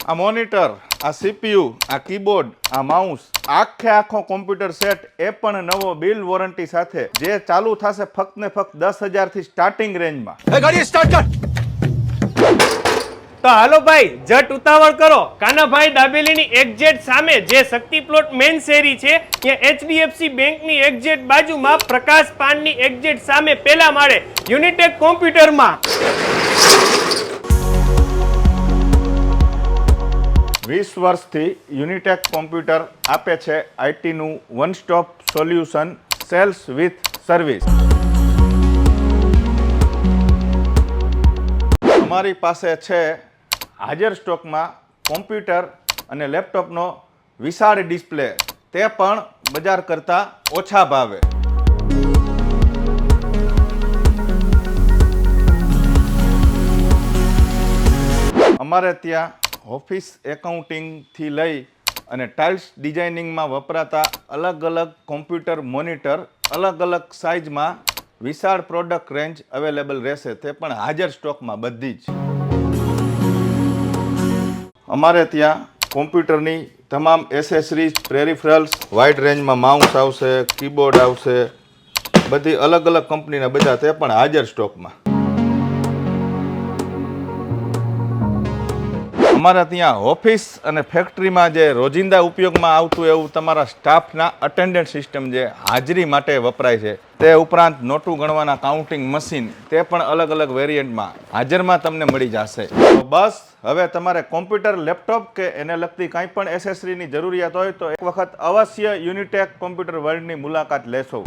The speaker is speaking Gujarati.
આ મોનિટર, આ સીપીયુ, આ કીબોર્ડ, આ માઉસ, આખો કોમ્પ્યુટર સેટ એ પણ નવો બિલ વોરંટી સાથે જે ચાલુ થશે ફક્ત ને ફક્ત 10,000 થી સ્ટાર્ટિંગ રેન્જમાં. ગાડી સ્ટાર્ટ કર. તો હાલો ભાઈ, જટ ઉતાવળ કરો. કાનાભાઈ દાબેલીની એક્ઝેક્ટ સામે જે શક્તિ પ્લોટ મેન શેરી છે ત્યાં HDFC બેંકની એક્ઝેક્ટ બાજુમાં પ્રકાશ પાનની એક્ઝેક્ટ સામે પહેલા માળે યુનિટેક કોમ્પ્યુટરમાં 20 વર્ષથી યુનિટેક કોમ્પ્યુટર આપે છે આઈટીનું one stop solution, sales with service. અમારી પાસે છે હાજર સ્ટોકમાં કોમ્પ્યુટર અને લેપટોપનો વિશાળ ડિસ્પ્લે, તે પણ બજાર કરતાં ઓછા ભાવે. અમારે ત્યાં ઓફિસ એકાઉન્ટિંગથી લઈ અને ટાઇલ્સ ડિઝાઇનિંગમાં વપરાતા અલગ અલગ કોમ્પ્યુટર મોનિટર અલગ અલગ સાઇઝમાં વિશાળ પ્રોડક્ટ રેન્જ અવેલેબલ રહેશે, તે પણ હાજર સ્ટોકમાં બધી જ. અમારે ત્યાં કોમ્પ્યુટરની તમામ એસેસરીઝ, પેરિફેરલ્સ, વાઇડ રેન્જમાં માઉસ આવશે, કીબોર્ડ આવશે, બધી અલગ અલગ કંપનીના બધા, તે પણ હાજર સ્ટોકમાં. અમારા ત્યાં ઓફિસ અને ફેક્ટરીમાં જે રોજિંદા ઉપયોગમાં આવતું એવું તમારા સ્ટાફના અટેન્ડન્ટ સિસ્ટમ જે હાજરી માટે વપરાય છે, તે ઉપરાંત નોટું ગણવાના કાઉન્ટિંગ મશીન, તે પણ અલગ અલગ વેરિયન્ટમાં હાજરમાં તમને મળી જશે. તો બસ હવે તમારે કોમ્પ્યુટર, લેપટોપ કે એને લગતી કાંઈ પણ એસેસરીની જરૂરિયાત હોય તો એક વખત અવશ્ય યુનિટેક કોમ્પ્યુટર વર્લ્ડની મુલાકાત લેશો.